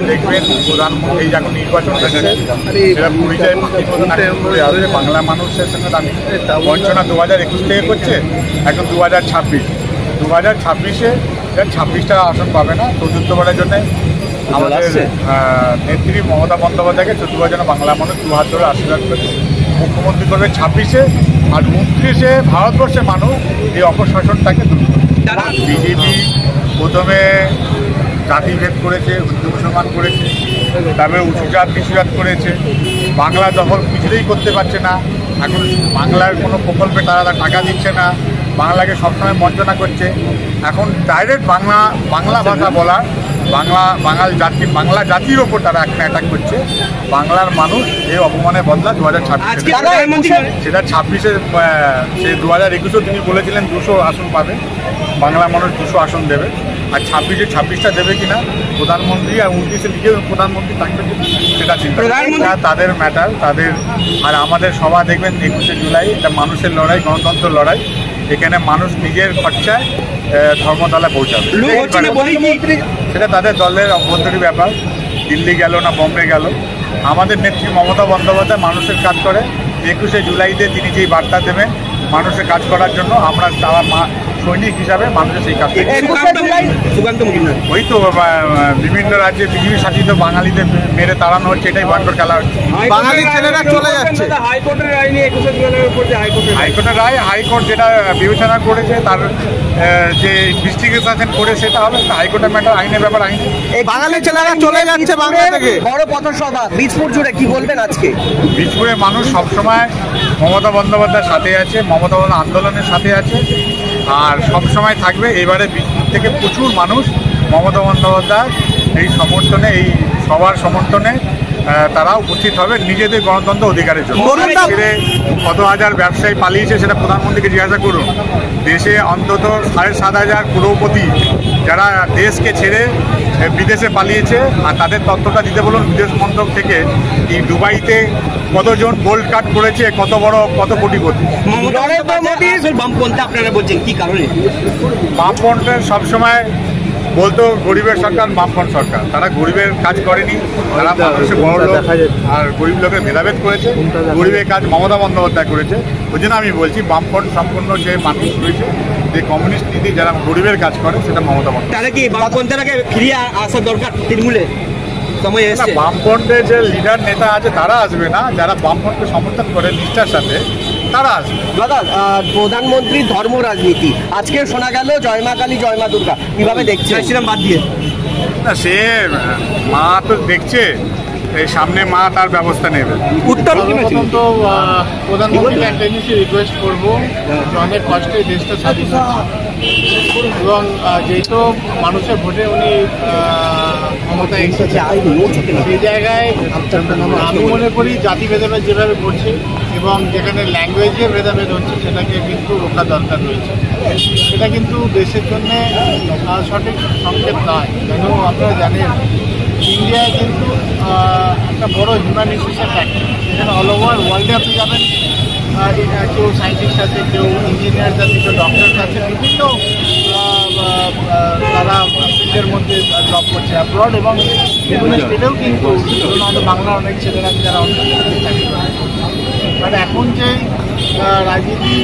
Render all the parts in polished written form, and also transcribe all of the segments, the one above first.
দেখবেন প্রধানমন্ত্রী যখন নির্বাচন হয়েছে এরা পরিচয় আসবে বাংলা মানুষের সঙ্গে দামি বঞ্চনা 2021 থেকে করছে। এখন 2026 26টা আসন পাবে না। চতুর্থবারের জন্য আমাদের নেত্রী মমতা বন্দ্যোপাধ্যায়কে চতুর্থবার যেন বাংলা মানুষ 2 হাত ধরে আশীর্বাদ করে মুখ্যমন্ত্রী করবে 26-এ, আর 29-এ ভারতবর্ষের মানুষ এই অপশাসনটাকে দূর করবে। বিজেপি প্রথমে জাতিভেদ করেছে, হিন্দু মুসলমান করেছে, তারপরে উঁচু জাত নিচু জাত করেছে, বাংলা দখল কিছুতেই করতে পারছে না। এখন বাংলার কোনো প্রকল্পে তারা টাকা দিচ্ছে না, বাংলাকে সবসময় বঞ্চনা করছে। এখন ডাইরেক্ট বাংলা ভাষা বলা বাংলা জাতির ওপর তারা একটা অ্যাটাক করছে। বাংলার মানুষ এই অপমানে বদলা 2026 সেটা 26-এ সে 2021-এও তিনি বলেছিলেন 200 আসন পাবে, বাংলা মানুষ 200 আসন দেবে। আর 26-টা দেবে কিনা প্রধানমন্ত্রী, আর 29-এ নিজে প্রধানমন্ত্রী থাকবে সেটা চিন্তা তাদের ম্যাটার তাদের। আর আমাদের সভা দেখবেন 21শে জুলাই, এটা মানুষের লড়াই, গণতন্ত্র লড়াই। এখানে মানুষ নিজের খরচায় ধর্মতলায় পৌঁছাবে, সেটা তাদের দলের অভ্যন্তরীণ ব্যাপার। দিল্লি গেল না বম্বে গেল, আমাদের নেত্রী মমতা বন্দ্যোপাধ্যায় মানুষের কাজ করে। 21শে জুলাইতে তিনি যেই বার্তা দেবেন মানুষের কাজ করার জন্য, আমরা তারা সৈনিক হিসাবে মানুষের সেই কাজ ওই তো বিভিন্ন রাজ্যে পৃথিবী শাসিত বাঙালিদের মেরে তাড়ানো হচ্ছে, এটাই ভয়ঙ্কর খেলা হচ্ছে। হাইকোর্টের রায়, হাইকোর্ট যেটা বিবেচনা করেছে তার যে ইনভেস্টিগেশন করে সেটা হবে। হাইকোর্টের ম্যাটার, আইনের ব্যাপার আইন। বাঙালি ছেলেরা চলে যাচ্ছে বাংলা থেকে। বড় পথসভা বীজপুর জুড়ে, কি বলবেন আজকে? বীজপুরে মানুষ সবসময় মমতা বন্দ্যোপাধ্যায়ের সাথে আছে, মমতা বন্দ্যোপাধ্যায় আন্দোলনের সাথে আছে, আর সবসময় থাকবে। এবারে বীজপুর থেকে প্রচুর মানুষ মমতা বন্দ্যোপাধ্যায় এই সমর্থনে, এই সবার সমর্থনে তারা উপস্থিত হবে নিজেদের গণতন্ত্র অধিকারের জন্য। কত হাজার ব্যবসায়ী পালিয়েছে সেটা প্রধানমন্ত্রীকে জিজ্ঞাসা করুন। দেশে অন্তত 7,500 করোড়পতি যারা দেশকে ছেড়ে বিদেশে পালিয়েছে, আর তাদের তথ্যটা দিতে বলুন বিদেশ মন্ত্রক থেকে। এই দুবাইতে কতজন গোল্ড কার্ড করেছে, কত কোটিপতি। আপনারা বলছেন কি কারণে? বামপন্থের সবসময় বলতো গরিবের সরকার, বামপন্থ সরকার। তারা গরিবের কাজ করেনি, তারা মানুষের বড় লোক আর গরিব লোকের ভেদাভেদ করেছে। গরিবের কাজ মমতা বন্দ্যোপাধ্যায় করেছে। ওই জন্য আমি বলছি বামপন্থ সম্পূর্ণ যে মানুষ রয়েছে, যে কমিউনিস্ট নীতি যারা গরিবের কাজ করে, সেটা মমতা বন্দ্যোপাধ্যায়। তাহলে কি বামপন্থীরাকে ফিরিয়ে আসা দরকার তৃণমূলে? বামপন্থের যে লিডার নেতা আছে তারা আসবে না, যারা বামপন্থকে সমর্থন করে নিষ্ঠার সাথে তারা আসবে। দাদা, প্রধানমন্ত্রী ধর্ম রাজনীতি আজকে শোনা গেল জয় মা কালী জয় মা দুর্গা, কিভাবে দেখছে? বাদ দিয়ে না, সে মা তো দেখছে, এই সামনে মা তার ব্যবস্থা নেবে। উত্তর তো প্রধানমন্ত্রীকে একটা জিনিসই রিকোয়েস্ট করবো, অনেক কষ্টে দেশটা স্বাধীন এবং যেহেতু মানুষের ভোটে উনি ক্ষমতায় এসেছে, সেই জায়গায় আমি মনে করি জাতি ভেদাভেদ যেভাবে করছে এবং যেখানে ল্যাঙ্গুয়েজের ভেদাভেদ হচ্ছে সেটাকে কিন্তু রোকা দরকার রয়েছে। সেটা কিন্তু দেশের জন্যে সঠিক সংকেত নয়। কেন আপনারা জানেন ইন্ডিয়ায় কিন্তু একটা বড় হিউম্যানিটেশন ফ্যাক্টর, যেখানে অল ওভার ওয়ার্ল্ডে আপনি যাবেন, কেউ সায়েন্টিস্ট আছে, কেউ ইঞ্জিনিয়ার আছে, কেউ ডক্টরস আছে, বিভিন্ন তারা ফিল্ডের মধ্যে জব করছে অ্যাব্রড, এবং বিভিন্ন স্টেটেও কিন্তু আমাদের বাংলার অনেক ছেলেরা যারা অনেক চাকরি করে। মানে এখন যে রাজনীতি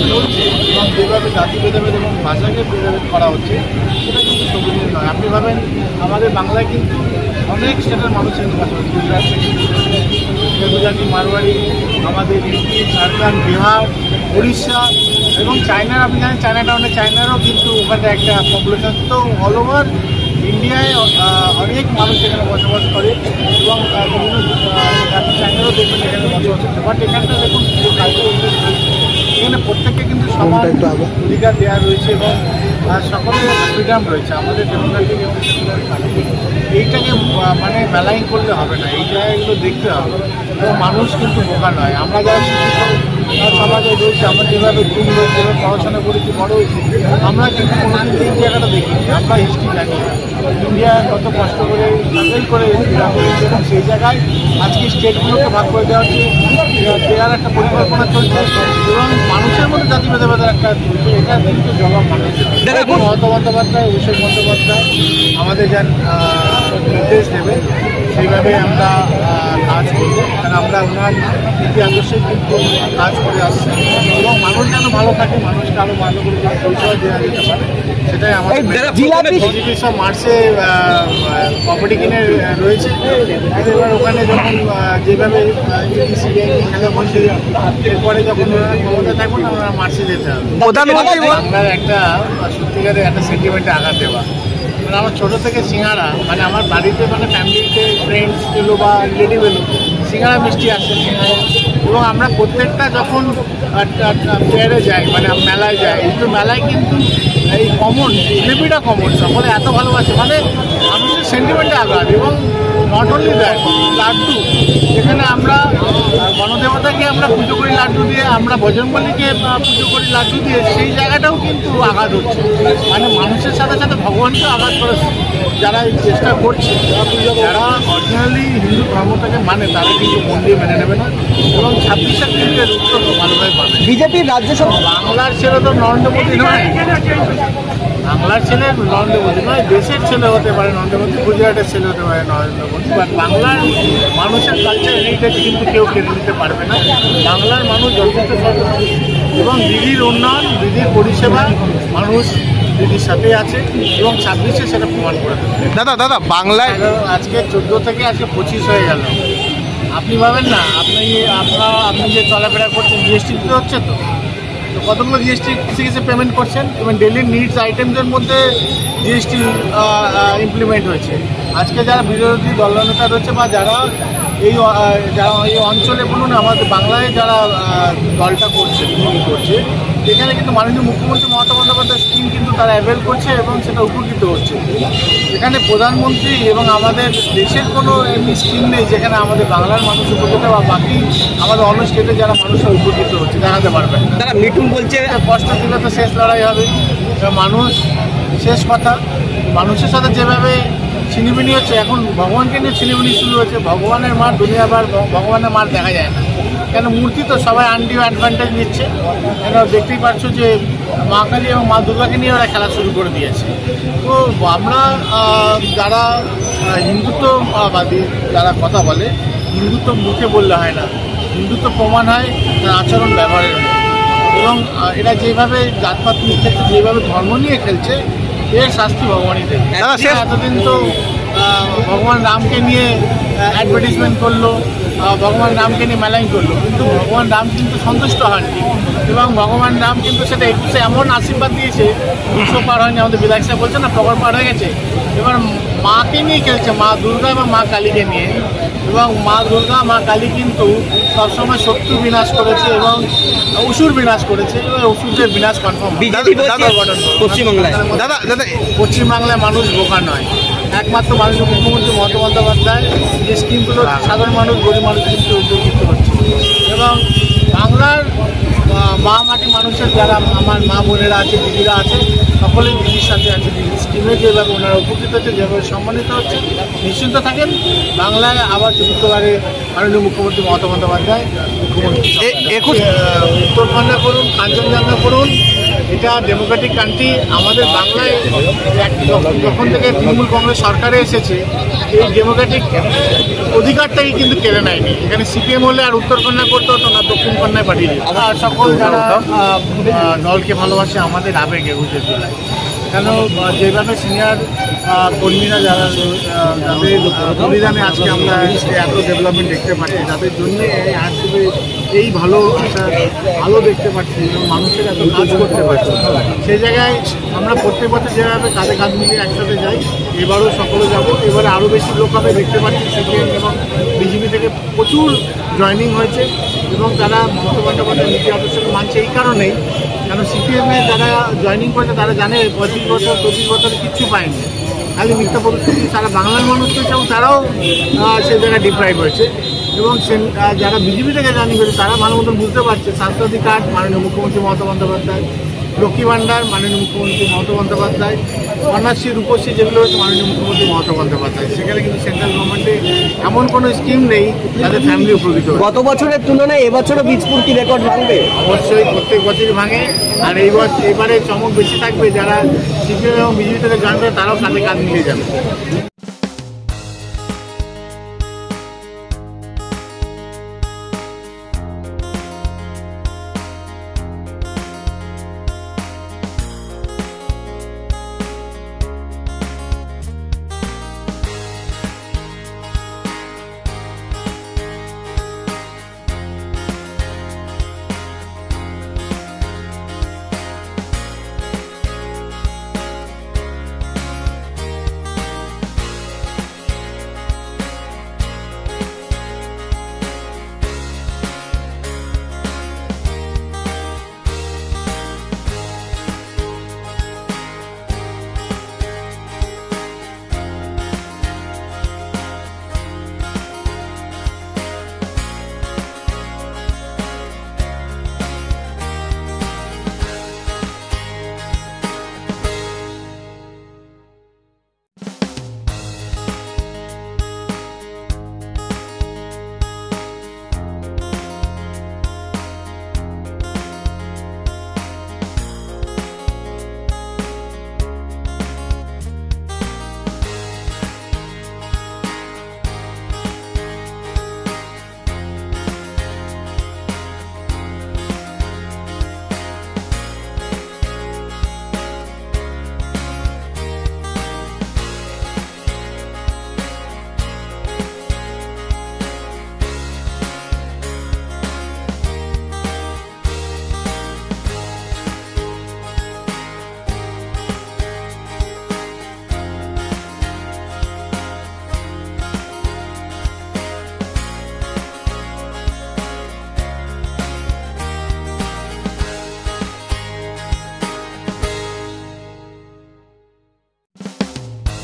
চলছে এবং যেভাবে জাতি ভেদাভেদ এবং ভাষাকে ভেদাভেদ করা হচ্ছে, সেটা কিন্তু শোভনীয় নয়। আপনি ভাবেন আমাদের বাংলায় কিন্তু অনেক স্টেটের মানুষের ভাষা হচ্ছে, গুজরাট থেকে গুজরাটি, মারওয়াড়ি, আমাদের ইউপি, ঝাড়খণ্ড, বিহার, উড়িষ্যা এবং চায়নার, আপনি জানেন চায়নারও কিন্তু ওখানে একটা পপুলেশন। তো অল ওভার ইন্ডিয়ায় অনেক মানুষ এখানে বসবাস করে এবং চায়নারও দেখবেন এখানে বসবাস করছে। বাট এখানটা দেখুন এখানে প্রত্যেককে কিন্তু সমান অধিকার দেওয়া রয়েছে এবং সকলের একটা ফ্রিডম রয়েছে। আমাদের ডেমোক্রেটিক এবং সেকুলার কান্ট্রি, এইটাকে মানে মেলাইন করলে হবে না, এই জায়গাগুলো দেখতে হবে। এবং মানুষ কিন্তু বোকা নয়। আমরা যারা শিক্ষিত সমাজে রয়েছে, আমরা যেভাবে ঘুম রয়েছে, যেভাবে পড়াশোনা করেছি, বড় হয়েছি, আমরা কিন্তু কোনোদিন এই জায়গাটা দেখিনি। আমরা হিস্ট্রি জানি ইন্ডিয়া কত কষ্ট করে স্ট্রাগল করে হয়েছে, এবং সেই জায়গায় আজকে স্টেটগুলোকে ভাগ করে দেওয়া হচ্ছে, দেওয়ার একটা পরিকল্পনা চলছে এবং মানুষের মধ্যে জাতি ভেদাভেদের একটা চলছে। এটা কিন্তু জবাব মানুষ মমতা বন্দ্যোপাধ্যায়, অভিষেক বন্দ্যোপাধ্যায়, আমাদের যান সেইভাবে আমরা কাজ করব, কারণ আমরা ওনার নীতি আদর্শে কিন্তু কাজ করে আসছি এবং মানুষ যেন ভালো থাকে, মানুষকে আরও ভালো করে পরিষেবা দেওয়া যেতে পারে, সেটাই আমাদের পজিটিভ সব মার্চে প্রপার্টি কিনে রয়েছে। এবার ওখানে যখন যেভাবে খেলা বলছে, এরপরে যখন ওনারা ক্ষমতা থাকবেন ওনারা মার্চে যেতে হবে। বাংলার একটা সত্যিকারের একটা সেন্টিমেন্টে আঘাত দেওয়া, মানে আমার ছোটো থেকে সিঙ্গারা, মানে আমার বাড়িতে মানে ফ্যামিলিতে ফ্রেন্ডস এলো বা রিলেটিভ এলো, সিঙ্গারা মিষ্টি আসে সিঙ্গারা, এবং আমরা প্রত্যেকটা যখন ফেয়ারে যাই মানে মেলায় যাই, কিন্তু মেলায় কিন্তু এই কমন জিলিপিটা কমন, সকলে এত ভালোবাসে, মানে মানুষের সেন্টিমেন্টে আঘাত। এবং নট অনলি দ্যাট, লাড্ডু, যেখানে আমরা গণদেবতাকে আমরা পুজো করি লাড্ডু দিয়ে, আমরা বজরংবলীকে পুজো করি লাড্ডু দিয়ে, সেই জায়গাটাও কিন্তু আঘাত হচ্ছে, মানে মানুষের সাথে সাথে ভগবানকেও আঘাত করে যারা এই চেষ্টা করছে, যারা অরিজিনালি হিন্দু ধর্মটাকে মানে তারা কিন্তু মন দিয়ে মেনে নেবে না, এবং 26 কিন্তু এর উত্তর ভালোভাবে পাবে। বিজেপির রাজ্যসভা বাংলার ছেলে তো নরেন্দ্র মোদী নয়, বাংলার ছেলে নরেন্দ্র মোদী নয়, দেশের ছেলে হতে পারে নরেন্দ্র মোদী, গুজরাটের ছেলে হতে পারে নরেন্দ্র মোদী, বাট বাংলার মানুষের কালচার হেরিটেজ কিন্তু কেউ কেড়ে নিতে পারবে না। বাংলার মানুষ যথেষ্ট সচেতন এবং দিদির উন্নয়ন, দিদির পরিষেবা মানুষ দিদির সাথে আছে এবং 26-এ সেটা প্রমাণ করে দেবে। দাদা বাংলায় আজকে 14 থেকে আজকে 25 হয়ে গেল, আপনি ভাবেন না, আপনি যে চলাফেরা করছেন জিএসটি দিতে হচ্ছে, তো কতগুলো জিএসটি কিছু পেমেন্ট করছেন এবং ডেলি নিডস আইটেমসের মধ্যে জিএসটি ইমপ্লিমেন্ট হয়েছে। আজকে যারা বিরোধী দলনেতা রয়েছে বা যারা এই অঞ্চলে বলুন, আমাদের বাংলায় যারা দলটা করছে এখানে কিন্তু মাননীয় মুখ্যমন্ত্রী মমতা বন্দ্যোপাধ্যায় স্কিম কিন্তু তারা অ্যাভেল করছে এবং সেটা উপকৃত হচ্ছে। এখানে প্রধানমন্ত্রী এবং আমাদের দেশের কোনো এমনি স্কিম নেই যেখানে আমাদের বাংলার মানুষ উপকৃত বা বাকি আমাদের অন্য স্টেটে যারা মানুষরা উপকৃত হচ্ছে দেখাতে পারবেন। তারা মিঠুন বলছে কষ্ট দিলে তো শেষ লড়াই হবে, মানুষ শেষ কথা, মানুষের সাথে যেভাবে ছিনিমিনি হচ্ছে, এখন ভগবানকে নিয়ে ছিনিমিনি শুরু হয়েছে। ভগবানের মার দুনিয়াবার ভগবানের মার দেখা যায় না, কেন মূর্তি তো সবাই আনডিউ অ্যাডভান্টেজ নিচ্ছে। কেন দেখতেই পাচ্ছ যে মা কালী এবং মা দুর্গাকে নিয়ে ওরা খেলা শুরু করে দিয়েছে। তো আমরা যারা হিন্দুত্ববাদী যারা কথা বলে, হিন্দুত্ব মুখে বললে হয় না, হিন্দুত্ব প্রমাণ হয় তার আচরণ ব্যবহারের মধ্যে। এবং এরা যেভাবে জাতপাত নিয়ে খেলছে, যেভাবে ধর্ম নিয়ে খেলছে, এর শাস্তি ভগবানই দেবে। এতদিন তো ভগবান রামকে নিয়ে অ্যাডভার্টিজমেন্ট করলো, ভগবান রামকে নিয়ে মেলাইন করলো, কিন্তু ভগবান রাম কিন্তু সন্তুষ্ট হননি এবং ভগবান রাম কিন্তু সেটা 21-এ এমন আশীর্বাদ দিয়েছে, 200 পার হয়নি, আমাদের বিধায়ক সাহেব বলছে না প্রকল্প পার হয়ে গেছে। এবার মাকে নিয়ে খেলছে, মা দুর্গা এবং মা কালীকে নিয়ে, এবং মা দুর্গা মা কালী কিন্তু সবসময় শত্রু বিনাশ করেছে এবং অসুর বিনাশ করেছে, এবং অসুরদের বিনাশ কনফার্ম। পশ্চিমবাংলায় মানুষ বোকা নয়, একমাত্র মাননীয় মুখ্যমন্ত্রী মমতা বন্দ্যোপাধ্যায় যে স্কিমগুলো সাধারণ মানুষ গরিব মানুষ কিন্তু উপকৃত হচ্ছে। এবং বাংলার মা মাটি মানুষের যারা আমার মা বোনেরা আছে, দিদিরা আছে, সকলেই দিদির সাথে আছে। দিদির স্কিমে যেভাবে ওনারা উপকৃত হচ্ছে, যেভাবে সম্মানিত হচ্ছে, নিশ্চিন্ত থাকেন, বাংলায় আবার চতুর্থবারে মাননীয় মুখ্যমন্ত্রী মমতা বন্দ্যোপাধ্যায় মুখ্যমন্ত্রী। উত্তরকন্যা করুন, কাঞ্চনজঙ্ঘা করুন, এটা ডেমোক্রেটিক কান্ট্রি। আমাদের বাংলায় যখন থেকে তৃণমূল কংগ্রেস সরকারে এসেছে, এই ডেমোক্রেটিক অধিকারটাই কিন্তু কেড়ে নেয়নি। এখানে সিপিএম হলে আর উত্তরকন্যা করতে হতো না, দক্ষিণ কন্যায় পাঠিয়ে দিত। সকল যারা দলকে ভালোবাসে আমাদের আবেগে বুঝে জেলায়, কেন যেভাবে সিনিয়র কর্মীরা যারা যাদের বলিদানে আজকে আমরা এত ডেভেলপমেন্ট দেখতে পাচ্ছি, যাদের জন্য এই ভালো একটা ভালো দেখতে পাচ্ছি এবং মানুষের এত কাজ করতে পারছি, সেই জায়গায় আমরা প্রত্যেক বছর যেভাবে কাঁধে কাঁধ মিলিয়ে একসাথে যাই, এবারও সকলে যাব। এবারে আরও বেশি লোক হবে দেখতে পাচ্ছি, সিপিএম এবং বিজেপি থেকে প্রচুর জয়েনিং হয়েছে এবং তারা মমতা বন্দ্যোপাধ্যায় নীতি আদর্শকে মানছে এই কারণেই, কেন সিপিএমে যারা জয়েনিং করেছে তারা জানে 25 বছর 24 বছরে কিচ্ছু পায়নি, খালি মিথ্যা পরিস্থিতি সারা বাংলার মানুষ পেয়েছে এবং তারাও সে জায়গায় ডিপ্রাইভ হয়েছে। এবং যারা বিজেপি থেকে জয়েনিং করেছে তারা ভালো মতন বুঝতে পারছে স্বাস্থ্যসাথী কার্ড মাননীয় মুখ্যমন্ত্রী মমতা বন্দ্যোপাধ্যায়, লক্ষ্মী ভাণ্ডার মাননীয় মুখ্যমন্ত্রী মমতা বন্দ্যোপাধ্যায়, কন্যাশ্রী রূপশ্রী যেগুলো হচ্ছে মাননীয় মুখ্যমন্ত্রী মমতা বন্দ্যোপাধ্যায়। সেখানে কিন্তু সেন্ট্রাল গভর্নমেন্টে এমন কোনো স্কিম নেই যাদের ফ্যামিলি উপকৃত। গত বছরের তুলনায় এবছরও বীজপুর কি রেকর্ড ভাঙবে? অবশ্যই প্রত্যেক বছরই ভাঙে, আর এবারে চমক বেশি থাকবে, যারা সিপিএম এবং বিজেপি থেকে জয়েন করে তারাও কাঁধে কাঁধ মিলিয়ে যাবে।